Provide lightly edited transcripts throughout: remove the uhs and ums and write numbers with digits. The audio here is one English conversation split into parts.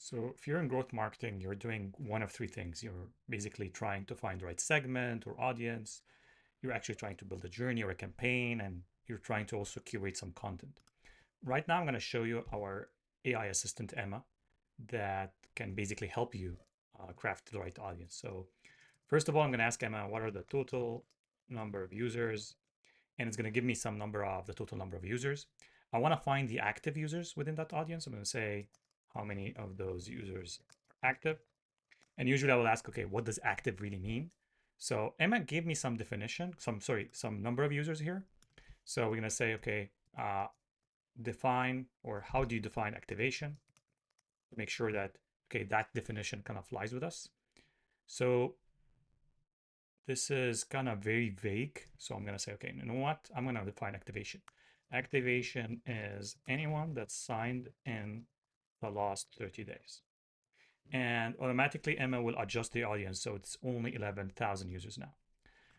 So if you're in growth marketing, you're doing one of three things. You're basically trying to find the right segment or audience. You're actually trying to build a journey or a campaign, and you're trying to also curate some content. Right now, I'm going to show you our AI assistant, Emma, that can basically help you craft the right audience. So first of all, I'm going to ask Emma, what are the total number of users? And it's going to give me some number of the total number of users. I want to find the active users within that audience. I'm going to say how many of those users are active. And usually I will ask, okay, what does active really mean? So Emma gave me some definition, some number of users here. So we're going to say, okay, define, or how do you define activation? Make sure that, okay, that definition kind of flies with us. So this is kind of very vague. So I'm going to say, okay, you know what? I'm going to define activation. Activation is anyone that's signed in the last 30 days. And automatically Emma will adjust the audience. So it's only 11,000 users now.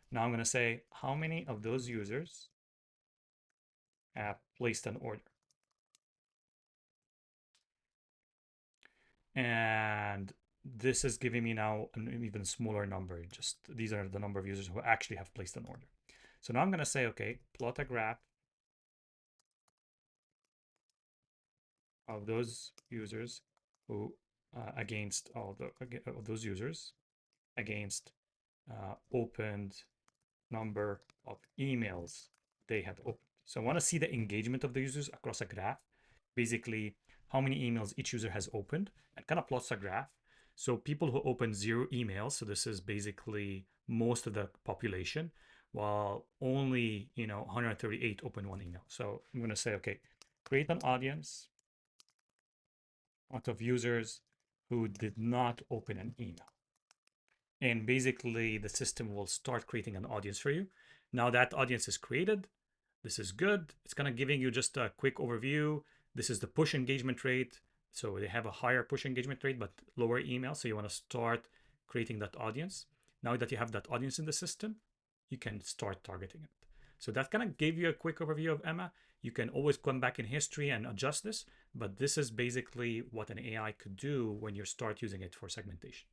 Now I'm going to say how many of those users have placed an order. And this is giving me now an even smaller number. Just these are the number of users who actually have placed an order. So now I'm going to say, okay, plot a graph of those users who against all of those users against opened number of emails they have opened. So I want to see the engagement of the users across a graph, basically how many emails each user has opened, and kind of plots a graph. So people who open 0 emails, so this is basically most of the population, while only 138 open 1 email. So I'm going to say, okay, create an audience out of users who did not open an email. And basically the system will start creating an audience for you. Now that audience is created. This is good. It's kind of giving you just a quick overview. This is the push engagement rate. So they have a higher push engagement rate, but lower email. So you want to start creating that audience. Now that you have that audience in the system, you can start targeting it. So that kind of gave you a quick overview of Emma. You can always come back in history and adjust this, but this is basically what an AI could do when you start using it for segmentation.